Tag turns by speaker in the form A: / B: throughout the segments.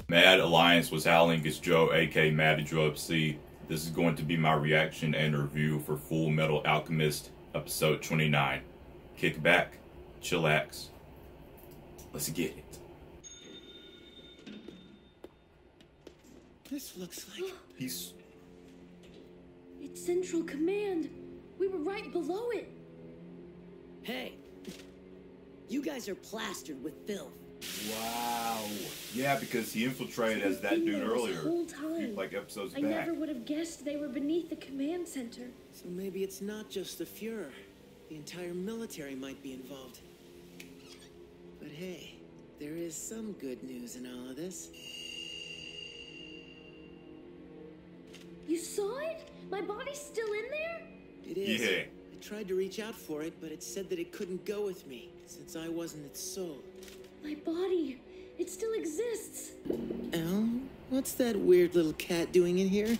A: Mad Alliance was howling as Joe, aka Mad Joe C. This is going to be my reaction and review for Fullmetal Alchemist, episode 29. Kick back, chillax. Let's get it.
B: This looks like...
A: It's
C: Central Command. We were right below it.
B: Hey, you guys are plastered with filth.
A: Wow. Yeah, because he infiltrated as that dude earlier.
C: The whole time.
A: Like episodes
C: I
A: back.
C: never would have guessed they were beneath the command center.
B: So maybe it's not just the Fuhrer. The entire military might be involved. But hey, there is some good news in all of this.
C: You saw it? My body's still in there?
B: It is.
A: Yeah.
B: I tried to reach out for it, but it said that it couldn't go with me, since I wasn't its soul.
C: My body, it still exists.
B: Al, what's that weird little cat doing in here?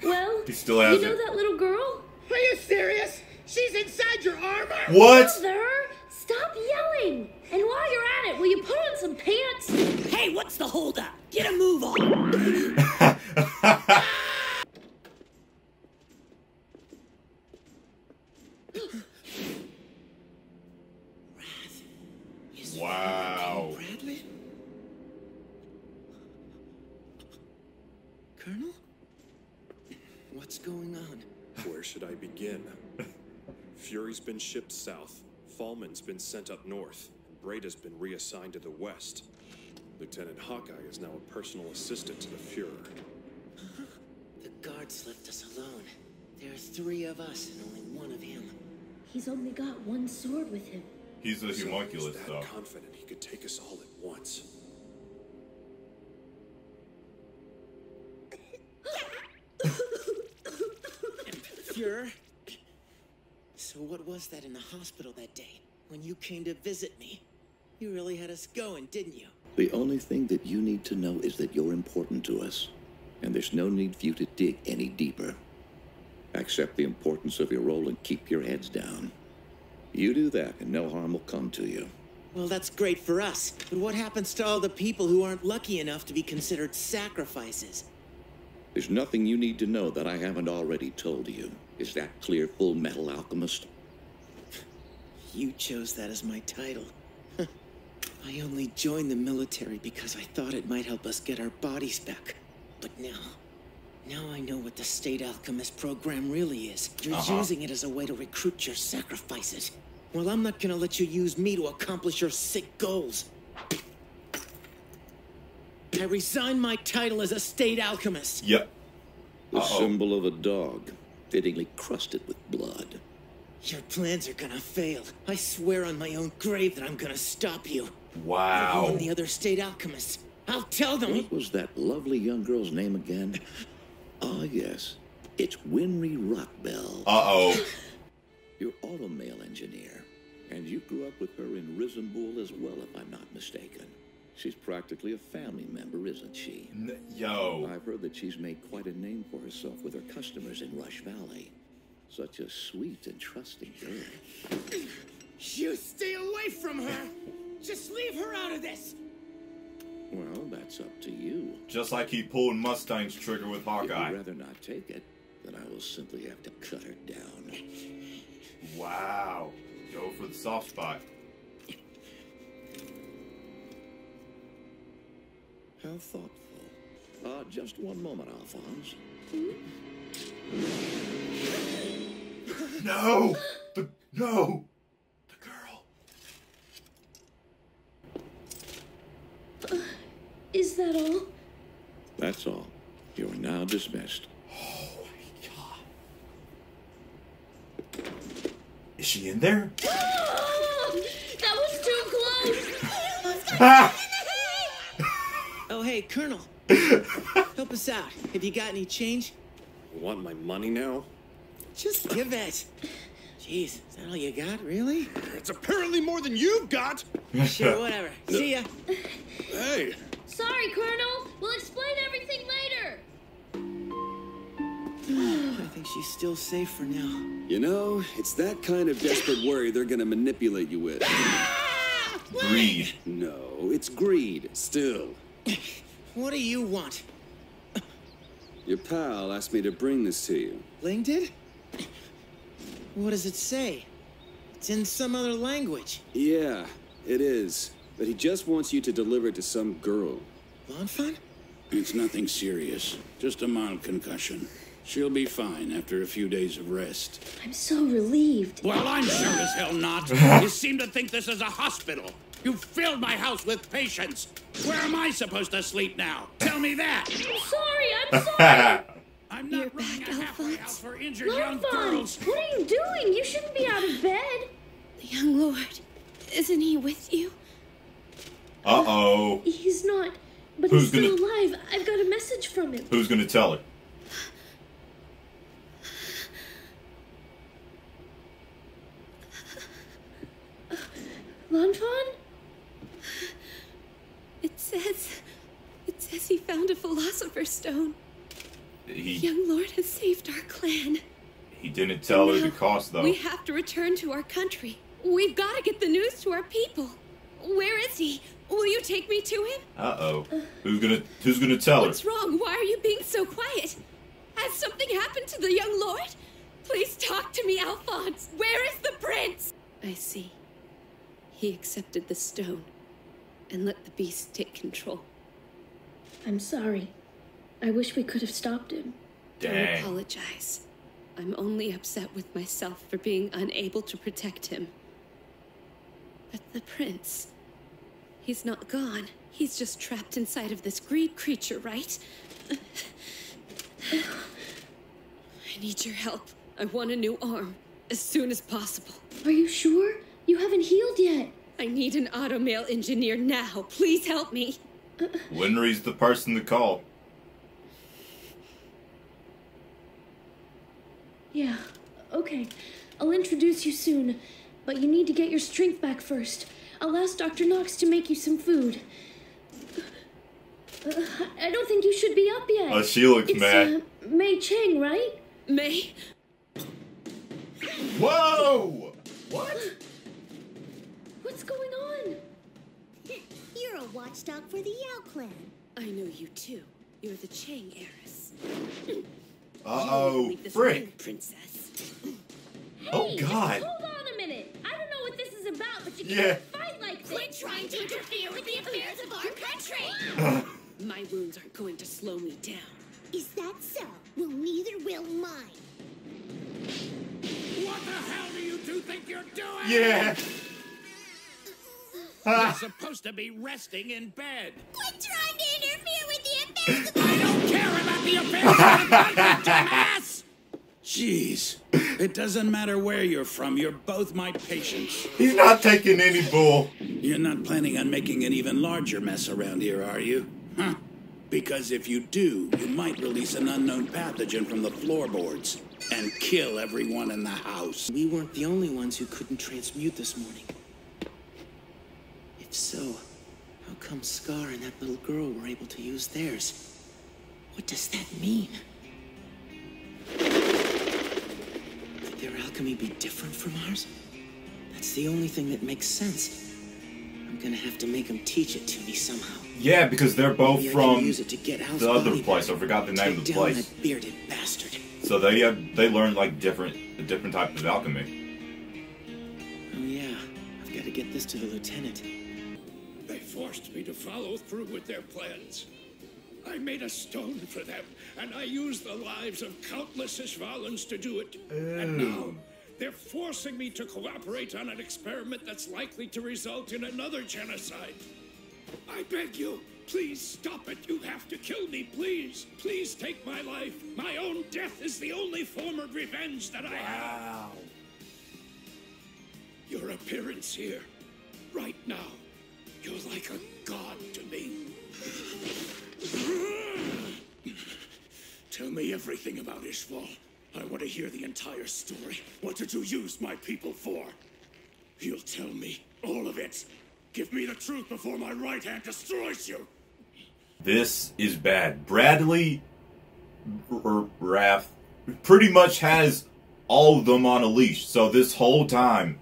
C: Well,
A: He still has
C: you know
A: it.
C: that little girl?
D: Are you serious? She's inside your armor?
A: What?
C: Mother, stop yelling. And while you're at it, will you put on some pants?
B: Hey, what's the holdup? Get a move on!
A: Wow.
B: Bradley? Colonel? What's going on?
E: Where should I begin? Fury's been shipped south, Fallman's been sent up north, and Breda's been reassigned to the west. Lieutenant Hawkeye is now a personal assistant to the Fuhrer.
B: The guards left us alone. There are 3 of us and only 1 of him.
C: He's only got one sword with him.
A: He's a
E: So
A: homunculus,
E: he's
A: though.
E: that confident he could take us all at once.
B: Fuhrer? So what was that in the hospital that day, when you came to visit me? You really had us going, didn't you?
F: The only thing that you need to know is that you're important to us, and there's no need for you to dig any deeper. Accept the importance of your role and keep your heads down. You do that, and no harm will come to you.
B: Well, that's great for us, but what happens to all the people who aren't lucky enough to be considered sacrifices?
F: There's nothing you need to know that I haven't already told you. Is that clear, Fullmetal Alchemist?
B: You chose that as my title. I only joined the military because I thought it might help us get our bodies back. But now I know what the State Alchemist program really is. You're using it as a way to recruit your sacrifices. Well, I'm not gonna let you use me to accomplish your sick goals. I resign my title as a State Alchemist.
A: Yep.
F: The symbol of a dog, fittingly crusted with blood.
B: Your plans are gonna fail. I swear on my own grave that I'm gonna stop you.
A: Wow.
B: You and the other State Alchemists. I'll tell them.
F: What was that lovely young girl's name again? Ah, yes. It's Winry Rockbell.
A: Uh-oh.
F: You're automail engineer, and you grew up with her in Risenbull as well, if I'm not mistaken. She's practically a family member, isn't she?
A: Yo.
F: I've heard that she's made quite a name for herself with her customers in Rush Valley. Such a sweet and trusting girl.
D: You stay away from her! Just leave her out of this!
F: Well, that's up to you.
A: Just like he pulled Mustang's trigger with
F: If
A: Hawkeye.
F: you'd rather not take it, then I will simply have to cut her down.
A: Wow. Go for the soft spot.
F: How thoughtful. Just one moment, Alphonse.
A: No! No! The girl.
C: Is that all?
F: That's all. You are now dismissed.
A: Oh my god. Is she in there?
C: That was too close.
B: Oh, hey, Colonel. Help us out. Have you got any change?
E: You want my money now?
B: Just give it. Jeez, is that all you got, really?
D: It's apparently more than you've got!
B: Sure, whatever. See ya.
E: Hey!
C: Sorry, Colonel. We'll explain everything later.
B: I think think she's still safe for now.
G: You know, it's that kind of desperate worry they're gonna manipulate you with.
A: Greed.
G: No, it's greed, still.
B: What do you want?
G: Your pal asked me to bring this to you.
B: Ling did? What does it say? It's in some other language.
G: Yeah, it is. But he just wants you to deliver it to some girl.
B: Lanfan?
H: It's nothing serious. Just a mild concussion. She'll be fine after a few days of rest.
C: I'm so relieved.
H: Well, I'm sure as hell not. You seem to think this is a hospital. You filled my house with patients. Where am I supposed to sleep now? Tell me that.
C: I'm sorry.
H: I'm not
C: You're
H: running
C: back,
H: a halfway house for injured young
C: Lanfan,
H: girls.
C: what are you doing? You shouldn't be out of bed.
I: The young lord, isn't he with you?
A: Uh-oh.
C: He's not, but
A: Who's
C: he's still
A: gonna-
C: alive. I've got a message from him.
A: Who's gonna tell her?
C: Lanfan?
I: It says he found a philosopher's stone. The
A: He
I: young lord has saved our clan.
A: didn't tell her
I: Now,
A: the cost, though.
I: We have to return to our country. We've got to get the news to our people. Where is he? Will you take me to him?
A: Uh-oh. Who's gonna tell her?
I: What's wrong? Why are you being so quiet? Has something happened to the young lord? Please talk to me, Alphonse. Where is the prince? I see. He accepted the stone and let the beast take control.
C: I'm sorry. I wish we could have stopped him.
I: Don't
A: Dang.
I: apologize. I'm only upset with myself for being unable to protect him. But the prince, he's not gone. He's just trapped inside of this greed creature, right? I need your help. I want a new arm, as soon as possible.
C: Are you sure? You haven't healed yet.
I: I need an automail engineer now. Please help me.
A: Winry's the person to call.
C: Yeah, okay. I'll introduce you soon, but you need to get your strength back first. I'll ask Dr. Knox to make you some food. I don't think you should be up yet.
A: Oh, she looks
C: It's,
A: mad.
C: Mei Cheng, right?
I: May?
A: Whoa! What?
C: What's going on?
J: You're a watchdog for the Yao clan.
I: I know you too. You're the Chang heiress.
A: Uh-oh.
I: Leave this
A: Frick.
I: ring, princess.
A: Oh,
C: Hey,
A: God.
C: just hold on a minute. I don't know what this is about, but you
A: Yeah.
C: can't fight like this.
J: Quit trying to interfere with the affairs of our country!
I: My wounds aren't going to slow me down.
J: Is that so? Well, neither will mine.
H: What the hell do you two think you're doing?
A: Yeah.
H: You're supposed to be resting in bed.
J: Quit trying to interfere with the affairs of
H: I don't care about the affairs of the country, dumbass!
K: Jeez. It doesn't matter where you're from, you're both my patients.
A: He's not taking any bull.
K: You're not planning on making an even larger mess around here, are you? Huh? Because if you do, you might release an unknown pathogen from the floorboards and kill everyone in the house.
B: We weren't the only ones who couldn't transmute this morning. If so, how come Scar and that little girl were able to use theirs? What does that mean? Could their alchemy be different from ours? That's the only thing that makes sense. I'm gonna have to make them teach it to me somehow.
A: Yeah, because they're both
B: Maybe I
A: from
B: can use it to get Al's
A: the other
B: body
A: place.
B: back.
A: I forgot the name of the
B: Take down
A: place.
B: that bearded bastard.
A: So they learned like a different type of alchemy.
B: Oh yeah, I've got to get this to the lieutenant.
H: They forced me to follow through with their plans. I made a stone for them, and I used the lives of countless Ishvalans to do it. And now, they're forcing me to cooperate on an experiment that's likely to result in another genocide. I beg you, please stop it. You have to kill me, please. Please take my life. My own death is the only form of revenge that I have. Your appearance here, right now, you're like a god to me. Tell me everything about Ishval. I want to hear the entire story. What did you use my people for? You'll tell me all of it. Give me the truth before my right hand destroys you.
A: This is bad. Bradley Rath pretty much has all of them on a leash. So this whole time,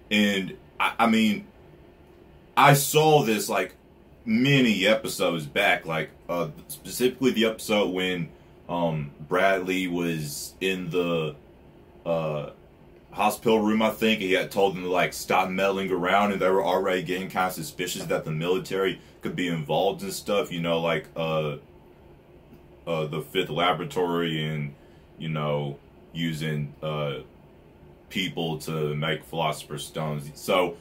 A: and I mean, I saw this like many episodes back, like specifically the episode when Bradley was in the hospital room. I think he had told them to like stop meddling around, and they were already getting kind of suspicious that the military could be involved in stuff, you know, like the Fifth Laboratory, and you know, using people to make Philosopher's Stones. So,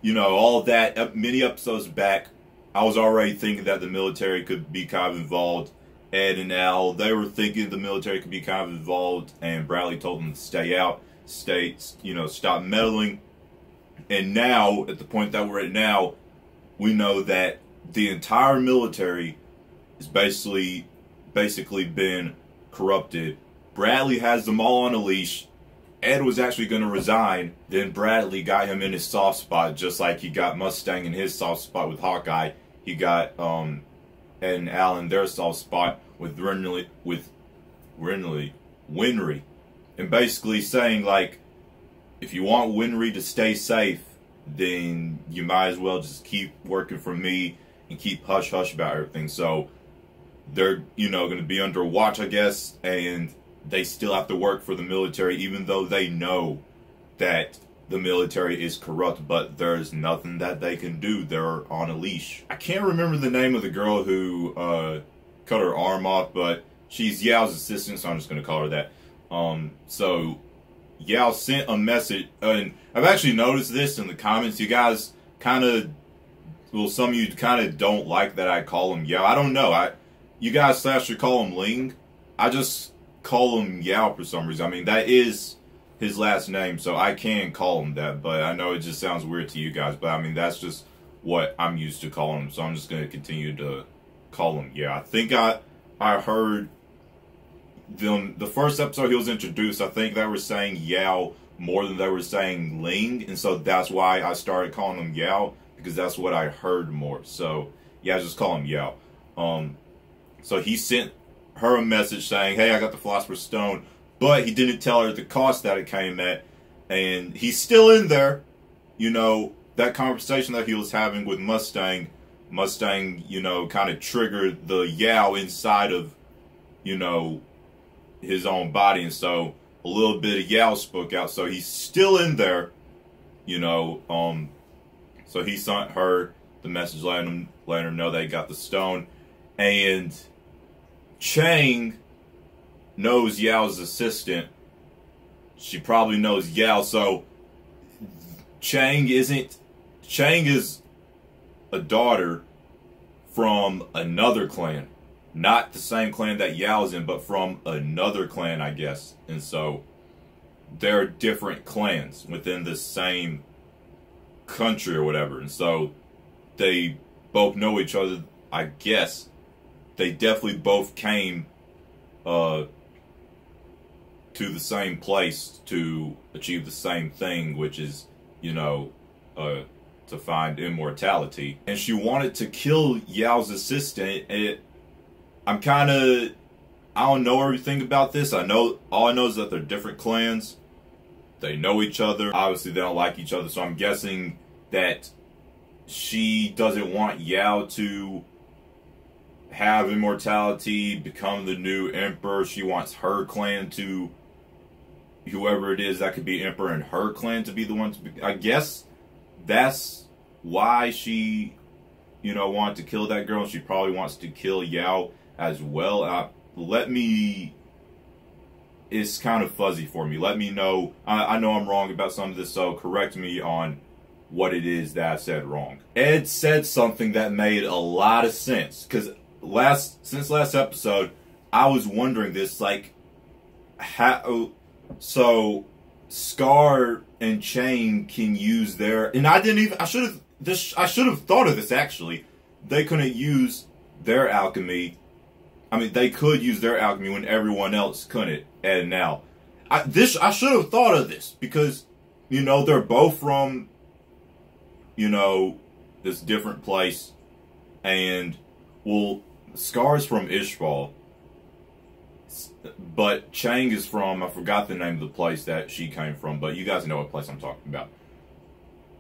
A: you know, all that many episodes back, I was already thinking that the military could be kind of involved. Ed and Al, they were thinking the military could be kind of involved, and Bradley told them to stay out, you know, stop meddling. And now, at the point that we're at now, we know that the entire military is basically been corrupted. Bradley has them all on a leash. Ed was actually going to resign. Then Bradley got him in his soft spot, just like he got Mustang in his soft spot with Hawkeye. He got Ed and Al in their soft spot with Winry. And basically saying, like, if you want Winry to stay safe, then you might as well just keep working for me and keep hush-hush about everything. So they're, you know, going to be under watch, I guess, and they still have to work for the military, even though they know that the military is corrupt, but there's nothing that they can do. They're on a leash. I can't remember the name of the girl who cut her arm off, but she's Yao's assistant, so I'm just going to call her that. So Yao sent a message, and I've actually noticed this in the comments. You guys kind of, well, some of you kind of don't like that I call him Yao. I don't know. You guys should call him Ling. I just call him Yao for some reason. I mean, that is his last name, so I can call him that, but I know it just sounds weird to you guys, but I mean, that's just what I'm used to calling him, so I'm just going to continue to call him Yao. I think I heard them, the first episode he was introduced, I think they were saying Yao more than they were saying Ling, and so that's why I started calling him Yao, because that's what I heard more. So yeah, just call him Yao. So he sent her a message saying, hey, I got the Philosopher's Stone, but he didn't tell her the cost that it came at, and he's still in there. You know, that conversation that he was having with Mustang, you know, kind of triggered the Yao inside of, you know, his own body, and so a little bit of Yao spoke out, so he's still in there, you know. So he sent her the message letting her know they got the stone, and Chang knows Yao's assistant. She probably knows Yao, so Chang is a daughter from another clan. Not the same clan that Yao's in, but from another clan, I guess. And so they're different clans within the same country or whatever. And so they both know each other, I guess. They definitely both came to the same place to achieve the same thing, which is, you know, to find immortality. And she wanted to kill Yao's assistant. I don't know everything about this. All I know is that they're different clans. They know each other. Obviously, they don't like each other. So I'm guessing that she doesn't want Yao to have immortality, become the new emperor. She wants her clan to, whoever it is that could be emperor in her clan, to be the one to be. I guess that's why she, you know, wanted to kill that girl. She probably wants to kill Yao as well. It's kind of fuzzy for me. Let me know. I know I'm wrong about some of this, so correct me on what it is that I said wrong. Ed said something that made a lot of sense, because since last episode, I was wondering this, like, how, so Scar and Chain can use their, and I should have thought of this actually. They couldn't use their alchemy. I mean, they could use their alchemy when everyone else couldn't. And now, I should have thought of this, because, you know, they're both from, you know, this different place, and, well, Scar's from Ishbal, But Chang is from, I forgot the name of the place that she came from, but you guys know what place I'm talking about.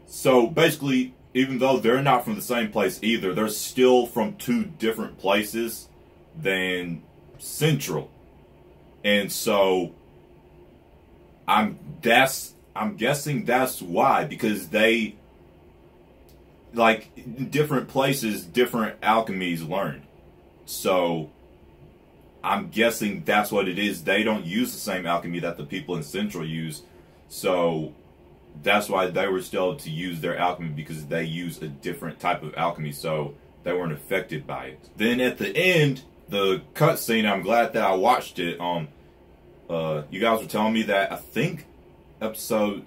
A: So basically, even though they're not from the same place either, they're still from two different places than Central. And so I'm guessing that's why, because they, like, in different places, different alchemies learned. So I'm guessing that's what it is. They don't use the same alchemy that the people in Central use. So that's why they were still able to use their alchemy, because they use a different type of alchemy. So they weren't affected by it. Then at the end, the cutscene, I'm glad that I watched it. You guys were telling me that I think the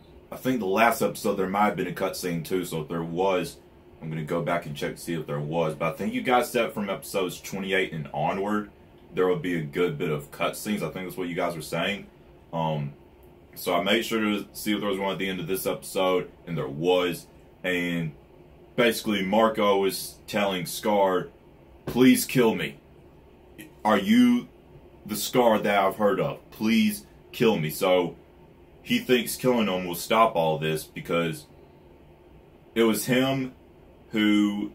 A: last episode there might have been a cutscene too. So if there was, I'm gonna go back and check to see if there was. But I think you guys said from episodes 28 and onward, there will be a good bit of cutscenes. I think that's what you guys were saying. So I made sure to see if there was one at the end of this episode, and there was. And basically, Marco was telling Scar, "Please kill me. Are you the Scar that I've heard of? Please kill me." So he thinks killing him will stop all this, because it was him who,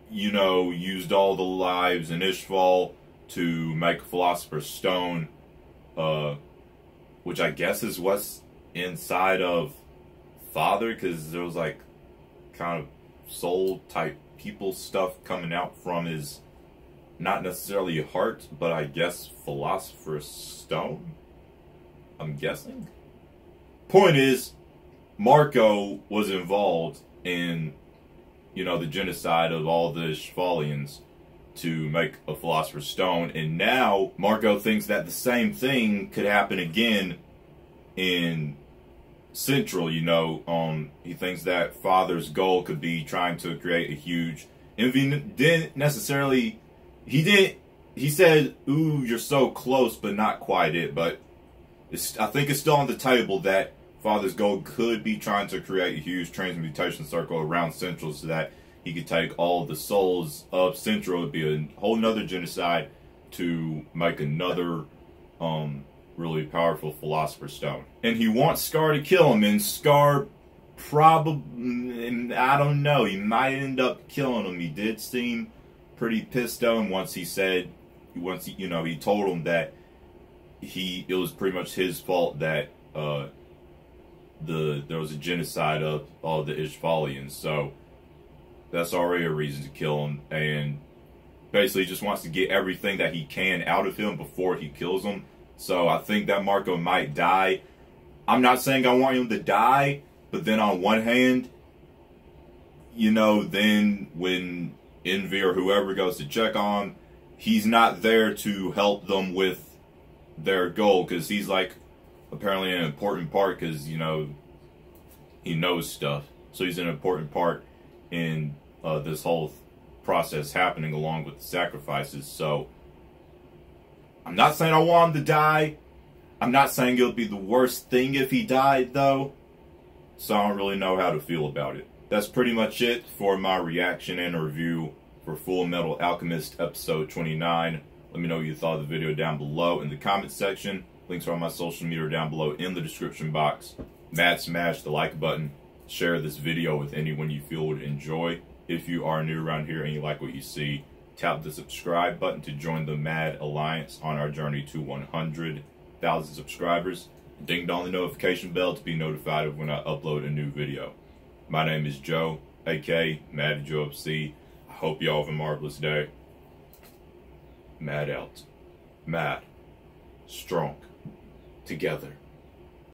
A: you know, used all the lives in Ishval to make a Philosopher's Stone, which I guess is what's inside of Father, because there was like kind of soul type people stuff coming out from his, not necessarily heart, but I guess Philosopher's Stone, I'm guessing. Point is, Marco was involved in, you know, the genocide of all the Ishvalians to make a Philosopher's Stone, and now Marco thinks that the same thing could happen again in Central. You know, he thinks that Father's goal could be trying to create a huge, and he didn't necessarily, he said, "Ooh, you're so close, but not quite it," but I think it's still on the table that Father's goal could be trying to create a huge transmutation circle around Central, so that he could take all the souls of Central. It would be a whole nother genocide to make another really powerful Philosopher's Stone. And he wants Scar to kill him, and Scar probably, I don't know, he might end up killing him. He did seem pretty pissed on once he said, you know, he told him that it was pretty much his fault that there was a genocide of all the Ishvalians. So that's already a reason to kill him, and basically just wants to get everything that he can out of him before he kills him. So I think that Marco might die. I'm not saying I want him to die, but then on one hand, you know, then when Envy or whoever goes to check on him, he's not there to help them with their goal, because he's like apparently an important part, because, you know, he knows stuff. So he's an important part in this whole process happening, along with the sacrifices. So I'm not saying I want him to die. I'm not saying it would be the worst thing if he died, though. So I don't really know how to feel about it. That's pretty much it for my reaction and review for Fullmetal Alchemist episode 29. Let me know what you thought of the video down below in the comment section. Links are on my social media down below in the description box. Smash the like button. Share this video with anyone you feel would enjoy. If you are new around here and you like what you see, tap the subscribe button to join the Mad Alliance on our journey to 100,000 subscribers. Ding dong the notification bell to be notified of when I upload a new video. My name is Joe, aka Mad Joe FC. I hope y'all have a marvelous day. Mad out. Mad. Strong. Together.